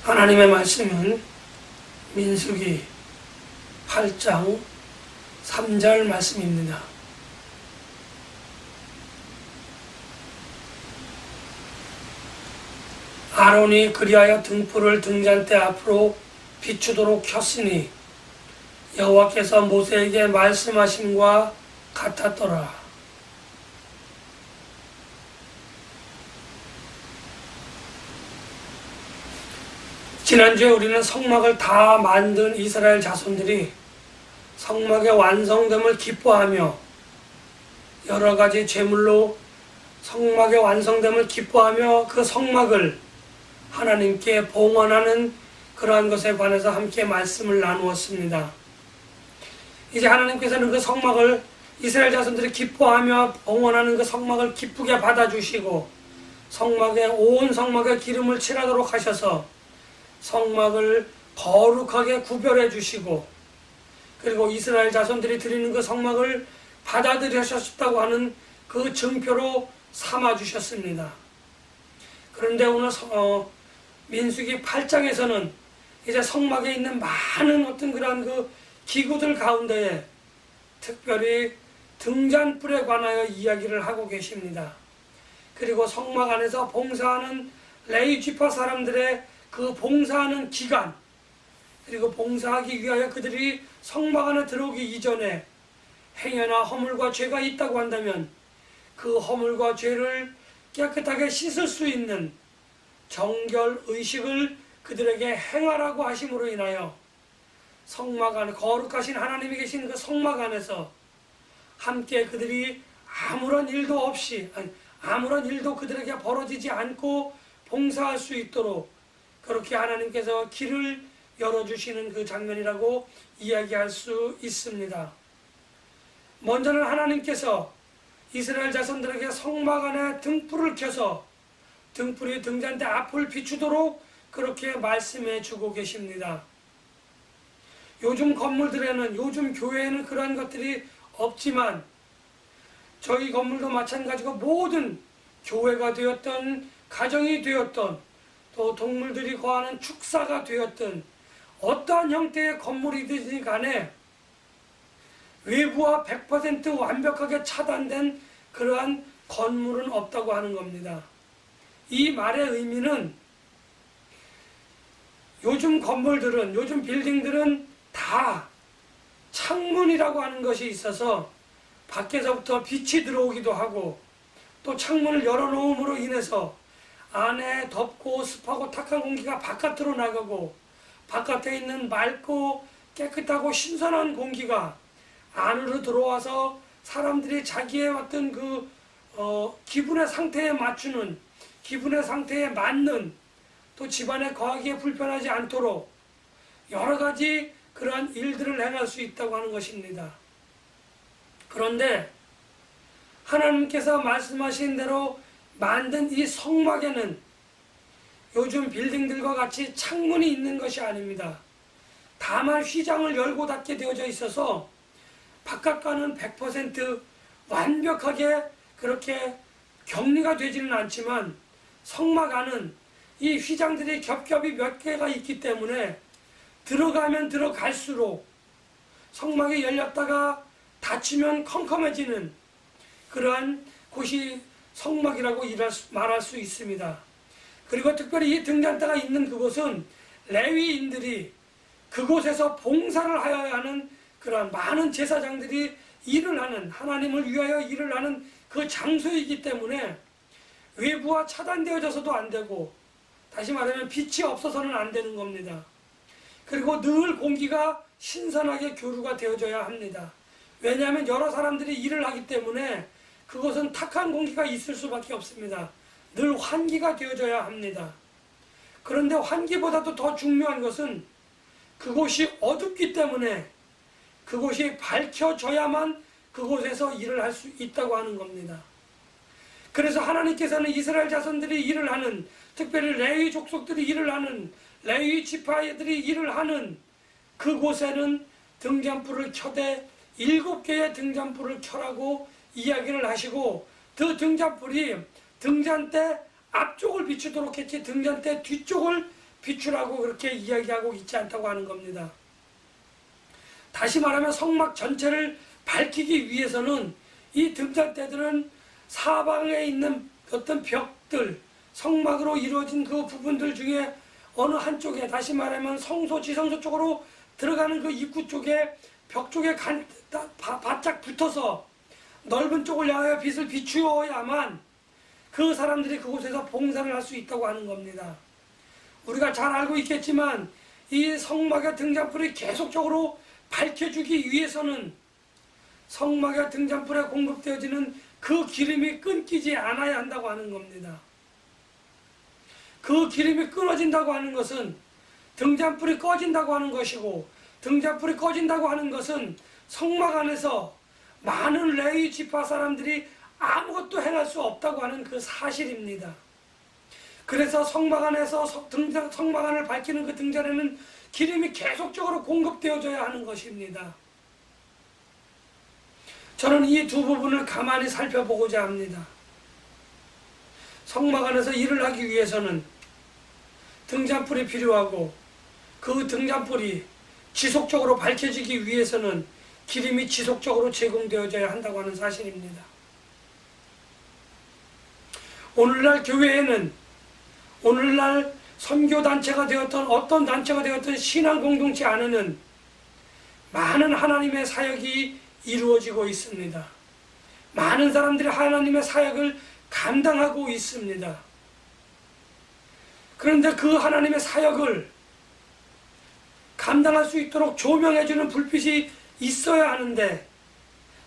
하나님의 말씀은 민수기 8장 3절 말씀입니다. 아론이 그리하여 등불을 등잔대 앞으로 비추도록 켰으니 여호와께서 모세에게 말씀하심과 같았더라. 지난주에 우리는 성막을 다 만든 이스라엘 자손들이 성막의 완성됨을 기뻐하며 여러가지 제물로 성막의 완성됨을 기뻐하며 그 성막을 하나님께 봉헌하는 그러한 것에 관해서 함께 말씀을 나누었습니다. 이제 하나님께서는 그 성막을 이스라엘 자손들이 기뻐하며 봉헌하는 그 성막을 기쁘게 받아주시고 온 성막에 기름을 칠하도록 하셔서 성막을 거룩하게 구별해 주시고 그리고 이스라엘 자손들이 드리는 그 성막을 받아들이셨다고 하는 그 증표로 삼아 주셨습니다. 그런데 오늘 민수기 8장에서는 이제 성막에 있는 많은 어떤 그러한 그 기구들 가운데에 특별히 등잔불에 관하여 이야기를 하고 계십니다. 그리고 성막 안에서 봉사하는 레위 지파 사람들의 그 봉사하는 기간, 그리고 봉사하기 위하여 그들이 성막 안에 들어오기 이전에 행여나 허물과 죄가 있다고 한다면 그 허물과 죄를 깨끗하게 씻을 수 있는 정결 의식을 그들에게 행하라고 하심으로 인하여 성막 안에 거룩하신 하나님이 계신 그 성막 안에서 함께 그들이 아무런 일도 그들에게 벌어지지 않고 봉사할 수 있도록 그렇게 하나님께서 길을 열어주시는 그 장면이라고 이야기할 수 있습니다. 먼저는 하나님께서 이스라엘 자손들에게 성막 안에 등불을 켜서 등불이 등잔대 앞을 비추도록 그렇게 말씀해 주고 계십니다. 요즘 건물들에는, 요즘 교회에는 그러한 것들이 없지만 저희 건물도 마찬가지고 모든 교회가 되었던, 가정이 되었던, 또 동물들이 거하는 축사가 되었든 어떠한 형태의 건물이든지 간에 외부와 100% 완벽하게 차단된 그러한 건물은 없다고 하는 겁니다. 이 말의 의미는 요즘 건물들은, 요즘 빌딩들은 다 창문이라고 하는 것이 있어서 밖에서부터 빛이 들어오기도 하고 또 창문을 열어놓음으로 인해서 안에 덥고 습하고 탁한 공기가 바깥으로 나가고 바깥에 있는 맑고 깨끗하고 신선한 공기가 안으로 들어와서 사람들이 자기의 어떤 기분의 상태에 맞추는, 기분의 상태에 맞는, 또 집안에 거하기에 불편하지 않도록 여러 가지 그러한 일들을 행할 수 있다고 하는 것입니다. 그런데 하나님께서 말씀하신 대로 만든 이 성막에는 요즘 빌딩들과 같이 창문이 있는 것이 아닙니다. 다만 휘장을 열고 닫게 되어져 있어서 바깥과는 100% 완벽하게 그렇게 격리가 되지는 않지만 성막 안은 이 휘장들이 겹겹이 몇 개가 있기 때문에 들어가면 들어갈수록 성막이 열렸다가 닫히면 컴컴해지는 그러한 곳이 성막이라고 말할 수 있습니다. 그리고 특별히 이 등잔대가 있는 그곳은 레위인들이 그곳에서 봉사를 하여야 하는 그러한 많은 제사장들이 일을 하는, 하나님을 위하여 일을 하는 그 장소이기 때문에 외부와 차단되어져서도 안 되고, 다시 말하면 빛이 없어서는 안 되는 겁니다. 그리고 늘 공기가 신선하게 교류가 되어져야 합니다. 왜냐하면 여러 사람들이 일을 하기 때문에 그것은 탁한 공기가 있을 수밖에 없습니다. 늘 환기가 되어져야 합니다. 그런데 환기보다도 더 중요한 것은 그곳이 어둡기 때문에 그곳이 밝혀져야만 그곳에서 일을 할 수 있다고 하는 겁니다. 그래서 하나님께서는 이스라엘 자손들이 일을 하는, 특별히 레위 족속들이 일을 하는, 레위 지파들이 일을 하는 그곳에는 등잔불을 켜되 7개의 등잔불을 켜라고 이야기를 하시고, 그 등잔불이 등잔대 앞쪽을 비추도록 했지 등잔대 뒤쪽을 비추라고 그렇게 이야기하고 있지 않다고 하는 겁니다. 다시 말하면 성막 전체를 밝히기 위해서는 이 등잔대들은 사방에 있는 어떤 벽들, 성막으로 이루어진 그 부분들 중에 어느 한쪽에, 다시 말하면 성소, 지성소 쪽으로 들어가는 그 입구 쪽에 벽 쪽에 바짝 붙어서 넓은 쪽을 향하여 빛을 비추어야만 그 사람들이 그곳에서 봉사를 할 수 있다고 하는 겁니다. 우리가 잘 알고 있겠지만 이 성막의 등잔불이 계속적으로 밝혀주기 위해서는 성막의 등잔불에 공급되어지는 그 기름이 끊기지 않아야 한다고 하는 겁니다. 그 기름이 끊어진다고 하는 것은 등잔불이 꺼진다고 하는 것이고, 등잔불이 꺼진다고 하는 것은 성막 안에서 많은 레위 지파 사람들이 아무것도 행할 수 없다고 하는 그 사실입니다. 그래서 성막 안에서 성막 안을 밝히는 그 등잔에는 기름이 계속적으로 공급되어져야 하는 것입니다. 저는 이 두 부분을 가만히 살펴보고자 합니다. 성막 안에서 일을 하기 위해서는 등잔불이 필요하고, 그 등잔불이 지속적으로 밝혀지기 위해서는 기름이 지속적으로 제공되어져야 한다고 하는 사실입니다. 오늘날 교회에는, 오늘날 선교단체가 되었던 어떤 단체가 되었던 신앙공동체 안에는 많은 하나님의 사역이 이루어지고 있습니다. 많은 사람들이 하나님의 사역을 감당하고 있습니다. 그런데 그 하나님의 사역을 감당할 수 있도록 조명해주는 불빛이 있어야 하는데,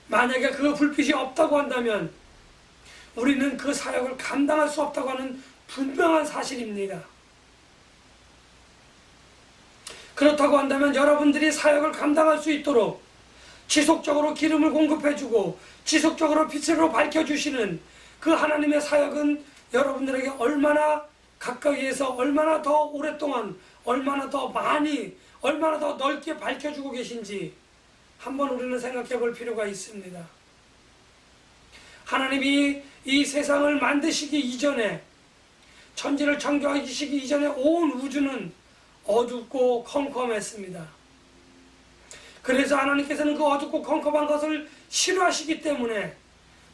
만약에 그 불빛이 없다고 한다면 우리는 그 사역을 감당할 수 없다고 하는 분명한 사실입니다. 그렇다고 한다면 여러분들이 사역을 감당할 수 있도록 지속적으로 기름을 공급해주고 지속적으로 빛으로 밝혀주시는 그 하나님의 사역은 여러분들에게 얼마나 가까이에서 얼마나 더 오랫동안, 얼마나 더 많이, 얼마나 더 넓게 밝혀주고 계신지 한번 우리는 생각해 볼 필요가 있습니다. 하나님이 이 세상을 만드시기 이전에, 천지를 창조하시기 이전에 온 우주는 어둡고 컴컴했습니다. 그래서 하나님께서는 그 어둡고 컴컴한 것을 싫어하시기 때문에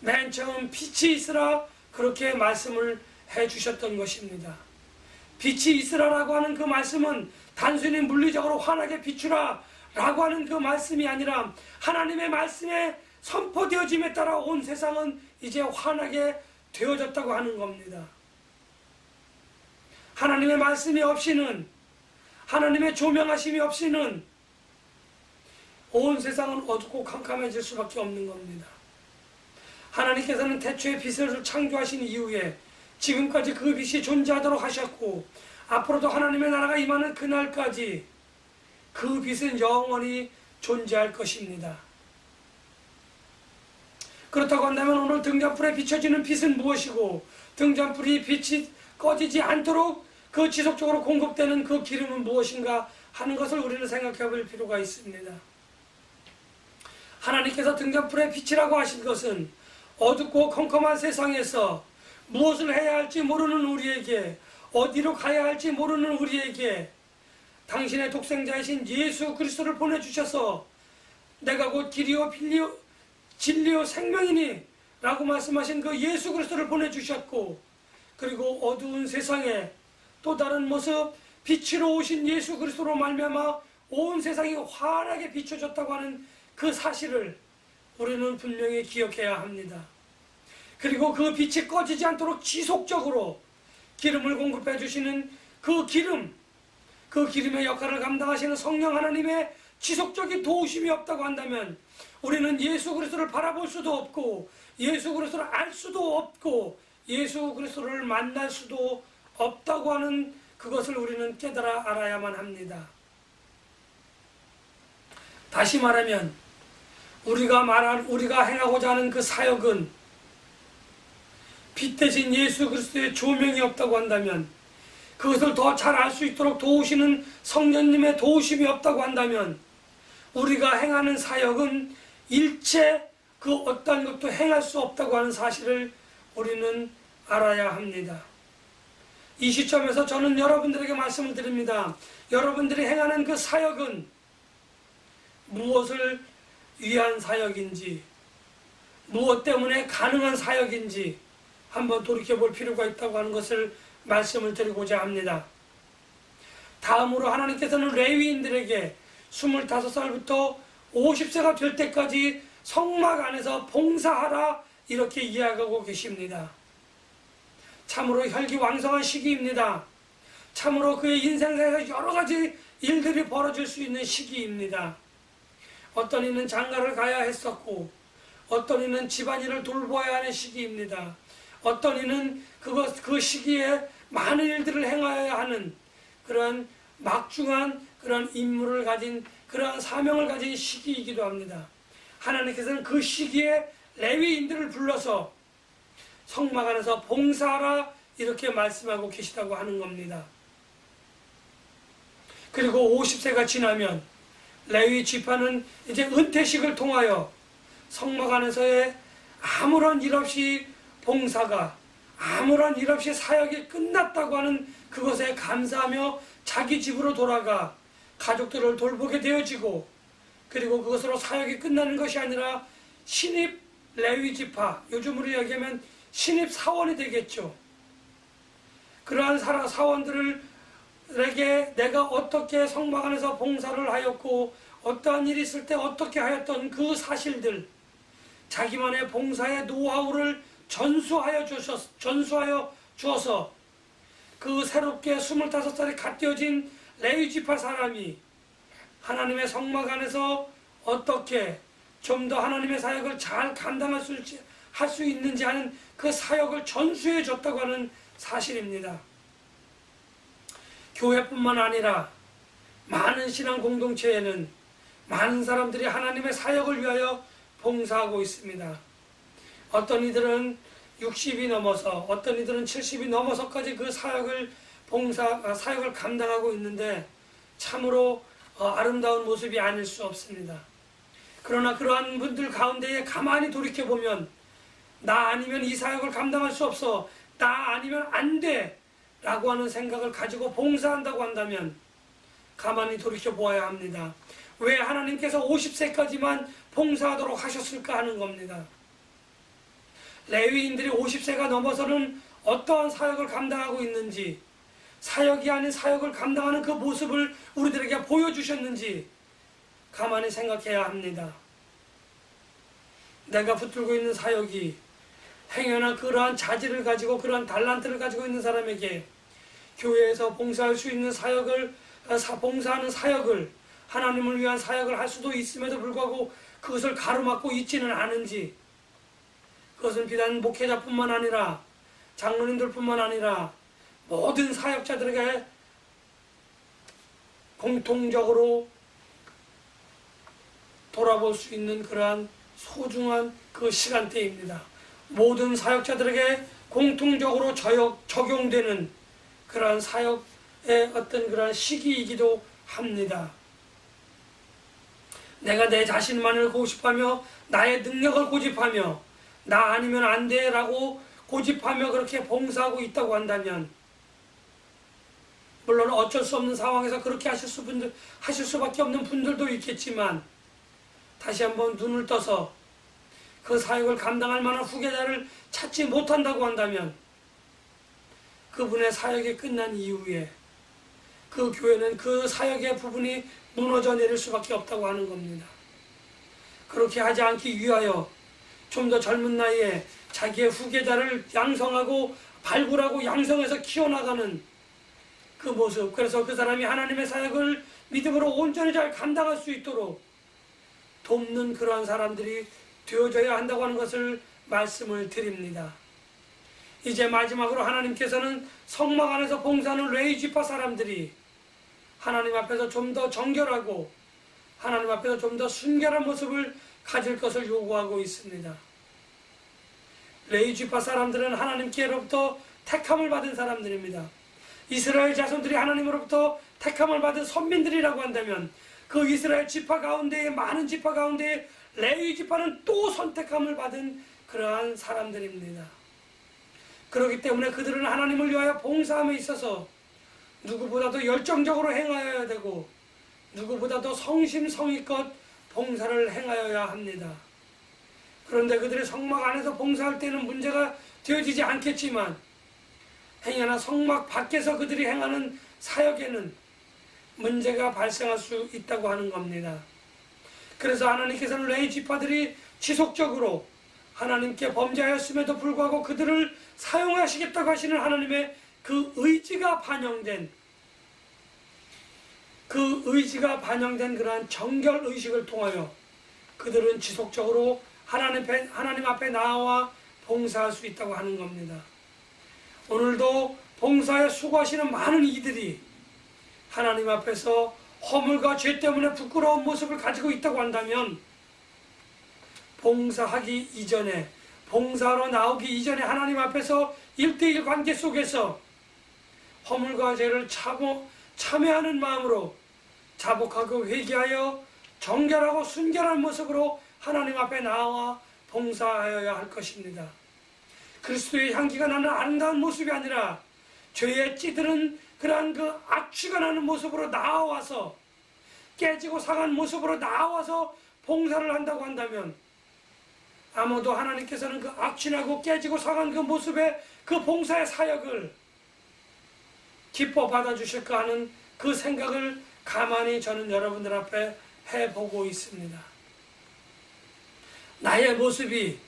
맨 처음 빛이 있으라 그렇게 말씀을 해주셨던 것입니다. 빛이 있으라라고 하는 그 말씀은 단순히 물리적으로 환하게 비추라 라고 하는 그 말씀이 아니라 하나님의 말씀에 선포되어짐에 따라 온 세상은 이제 환하게 되어졌다고 하는 겁니다. 하나님의 말씀이 없이는, 하나님의 조명하심이 없이는 온 세상은 어둡고 캄캄해질 수밖에 없는 겁니다. 하나님께서는 태초에 빛을 창조하신 이후에 지금까지 그 빛이 존재하도록 하셨고, 앞으로도 하나님의 나라가 임하는 그날까지 그 빛은 영원히 존재할 것입니다. 그렇다고 한다면 오늘 등잔불에 비춰지는 빛은 무엇이고, 등잔불이 빛이 꺼지지 않도록 그 지속적으로 공급되는 그 기름은 무엇인가 하는 것을 우리는 생각해 볼 필요가 있습니다. 하나님께서 등잔불의 빛이라고 하신 것은 어둡고 컴컴한 세상에서 무엇을 해야 할지 모르는 우리에게, 어디로 가야 할지 모르는 우리에게 당신의 독생자이신 예수 그리스도를 보내주셔서 내가 곧 길이요 진리요 생명이니 라고 말씀하신 그 예수 그리스도를 보내주셨고, 그리고 어두운 세상에 또 다른 모습 빛으로 오신 예수 그리스도로 말미암아 온 세상이 환하게 비춰졌다고 하는 그 사실을 우리는 분명히 기억해야 합니다. 그리고 그 빛이 꺼지지 않도록 지속적으로 기름을 공급해 주시는 그 기름, 그 기름의 역할을 감당하시는 성령 하나님의 지속적인 도우심이 없다고 한다면 우리는 예수 그리스도를 바라볼 수도 없고, 예수 그리스도를 알 수도 없고, 예수 그리스도를 만날 수도 없다고 하는 그것을 우리는 깨달아 알아야만 합니다. 다시 말하면 우리가 행하고자 하는 그 사역은 빛 대신 예수 그리스도의 조명이 없다고 한다면, 그것을 더 잘 알 수 있도록 도우시는 성령님의 도우심이 없다고 한다면 우리가 행하는 사역은 일체 그 어떠한 것도 행할 수 없다고 하는 사실을 우리는 알아야 합니다. 이 시점에서 저는 여러분들에게 말씀을 드립니다. 여러분들이 행하는 그 사역은 무엇을 위한 사역인지, 무엇 때문에 가능한 사역인지 한번 돌이켜볼 필요가 있다고 하는 것을 말씀을 드리고자 합니다. 다음으로 하나님께서는 레위인들에게 25살부터 50세가 될 때까지 성막 안에서 봉사하라 이렇게 이야기하고 계십니다. 참으로 혈기왕성한 시기입니다. 참으로 그의 인생에서 여러 가지 일들이 벌어질 수 있는 시기입니다. 어떤 이는 장가를 가야 했었고, 어떤 이는 집안일을 돌보아야 하는 시기입니다. 어떤 이는 그 시기에 많은 일들을 행하여야 하는 그런 막중한 그런 임무를 가진, 그러한 사명을 가진 시기이기도 합니다. 하나님께서는 그 시기에 레위인들을 불러서 성막 안에서 봉사하라 이렇게 말씀하고 계시다고 하는 겁니다. 그리고 50세가 지나면 레위 지파는 이제 은퇴식을 통하여 성막 안에서의 아무런 일 없이 봉사가, 아무런 일 없이 사역이 끝났다고 하는 그것에 감사하며 자기 집으로 돌아가 가족들을 돌보게 되어지고, 그리고 그것으로 사역이 끝나는 것이 아니라 신입 레위 지파, 요즘으로 이야기하면 신입 사원이 되겠죠. 그러한 사원들에게 내가 어떻게 성막 안에서 봉사를 하였고 어떠한 일이 있을 때 어떻게 하였던 그 사실들, 자기만의 봉사의 노하우를 전수하여 주어서 그 새롭게 25살이 갓 되어진 레위 지파 사람이 하나님의 성막 안에서 어떻게 좀 더 하나님의 사역을 잘 감당할 수 있는지 하는 그 사역을 전수해 줬다고 하는 사실입니다. 교회뿐만 아니라 많은 신앙 공동체에는 많은 사람들이 하나님의 사역을 위하여 봉사하고 있습니다. 어떤 이들은 60이 넘어서, 어떤 이들은 70이 넘어서까지 그 사역을 감당하고 있는데 참으로 아름다운 모습이 아닐 수 없습니다. 그러나 그러한 분들 가운데에 가만히 돌이켜보면 나 아니면 이 사역을 감당할 수 없어, 나 아니면 안 돼 라고 하는 생각을 가지고 봉사한다고 한다면 가만히 돌이켜보아야 합니다. 왜 하나님께서 50세까지만 봉사하도록 하셨을까 하는 겁니다. 레위인들이 50세가 넘어서는 어떠한 사역을 감당하고 있는지, 사역이 아닌 사역을 감당하는 그 모습을 우리들에게 보여주셨는지 가만히 생각해야 합니다. 내가 붙들고 있는 사역이 행여나 그러한 자질을 가지고 그러한 달란트를 가지고 있는 사람에게 교회에서 봉사할 수 있는 봉사하는 사역을, 하나님을 위한 사역을 할 수도 있음에도 불구하고 그것을 가로막고 있지는 않은지, 그것은 비단 목회자뿐만 아니라 장로님들뿐만 아니라 모든 사역자들에게 공통적으로 돌아볼 수 있는 그러한 소중한 그 시간대입니다. 모든 사역자들에게 공통적으로 적용되는 그러한 사역의 어떤 그러한 시기이기도 합니다. 내가 내 자신만을 고집하며 나의 능력을 고집하며 나 아니면 안 돼 라고 고집하며 그렇게 봉사하고 있다고 한다면, 물론 어쩔 수 없는 상황에서 그렇게 하실 수밖에 없는 분들도 있겠지만, 다시 한번 눈을 떠서 그 사역을 감당할 만한 후계자를 찾지 못한다고 한다면 그분의 사역이 끝난 이후에 그 교회는 그 사역의 부분이 무너져 내릴 수밖에 없다고 하는 겁니다. 그렇게 하지 않기 위하여 좀 더 젊은 나이에 자기의 후계자를 양성하고 발굴하고 양성해서 키워나가는 그 모습, 그래서 그 사람이 하나님의 사역을 믿음으로 온전히 잘 감당할 수 있도록 돕는 그러한 사람들이 되어져야 한다고 하는 것을 말씀을 드립니다. 이제 마지막으로 하나님께서는 성막 안에서 봉사하는 레위 지파 사람들이 하나님 앞에서 좀 더 정결하고 하나님 앞에서 좀 더 순결한 모습을 가질 것을 요구하고 있습니다. 레위 지파 사람들은 하나님께로부터 택함을 받은 사람들입니다. 이스라엘 자손들이 하나님으로부터 택함을 받은 선민들이라고 한다면 그 이스라엘 지파 가운데에, 많은 지파 가운데에 레위 지파는 또 선택함을 받은 그러한 사람들입니다. 그렇기 때문에 그들은 하나님을 위하여 봉사함에 있어서 누구보다도 열정적으로 행하여야 되고 누구보다도 성심성의껏 봉사를 행하여야 합니다. 그런데 그들의 성막 안에서 봉사할 때는 문제가 되어지지 않겠지만 행여나 성막 밖에서 그들이 행하는 사역에는 문제가 발생할 수 있다고 하는 겁니다. 그래서 하나님께서는 레위 지파들이 지속적으로 하나님께 범죄하였음에도 불구하고 그들을 사용하시겠다고 하시는 하나님의 그 의지가 반영된 그러한 정결의식을 통하여 그들은 지속적으로 하나님 앞에 나와 봉사할 수 있다고 하는 겁니다. 오늘도 봉사에 수고하시는 많은 이들이 하나님 앞에서 허물과 죄 때문에 부끄러운 모습을 가지고 있다고 한다면 봉사하기 이전에, 봉사로 나오기 이전에 하나님 앞에서 1:1 관계 속에서 허물과 죄를 참회하는 마음으로 자복하고 회개하여 정결하고 순결한 모습으로 하나님 앞에 나와 봉사하여야 할 것입니다. 그리스도의 향기가 나는 아름다운 모습이 아니라 죄에 찌드는 그러한 그 악취가 나는 모습으로 나와서 깨지고 상한 모습으로 나와서 봉사를 한다고 한다면 아무도 하나님께서는 그 악취나고 깨지고 상한 그 모습의 그 봉사의 사역을 기뻐 받아주실까 하는 그 생각을 가만히 저는 여러분들 앞에 해보고 있습니다. 나의 모습이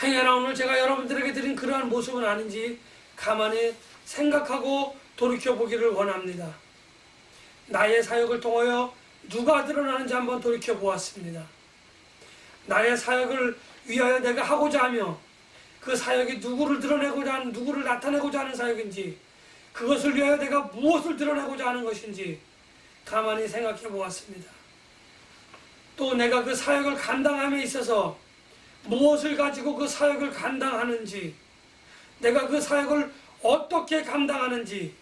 행여나 오늘 제가 여러분들에게 드린 그러한 모습은 아닌지 가만히 생각하고 돌이켜보기를 원합니다. 나의 사역을 통하여 누가 드러나는지 한번 돌이켜보았습니다. 나의 사역을 위하여 내가 하고자 하며 그 사역이 누구를 드러내고자 하는, 누구를 나타내고자 하는 사역인지, 그것을 위하여 내가 무엇을 드러내고자 하는 것인지 가만히 생각해 보았습니다. 또 내가 그 사역을 감당함에 있어서 무엇을 가지고 그 사역을 감당하는지, 내가 그 사역을 어떻게 감당하는지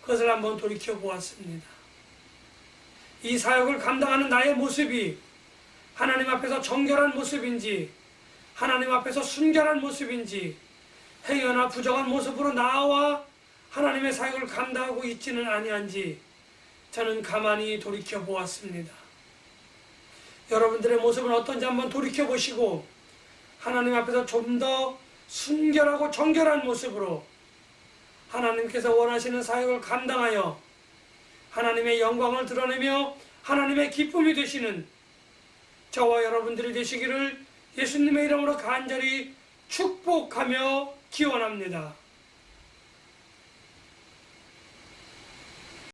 그것을 한번 돌이켜 보았습니다. 이 사역을 감당하는 나의 모습이 하나님 앞에서 정결한 모습인지, 하나님 앞에서 순결한 모습인지, 행여나 부정한 모습으로 나와 하나님의 사역을 감당하고 있지는 아니한지 저는 가만히 돌이켜 보았습니다. 여러분들의 모습은 어떤지 한번 돌이켜 보시고 하나님 앞에서 좀 더 순결하고 정결한 모습으로 하나님께서 원하시는 사역을 감당하여 하나님의 영광을 드러내며 하나님의 기쁨이 되시는 저와 여러분들이 되시기를 예수님의 이름으로 간절히 축복하며 기원합니다.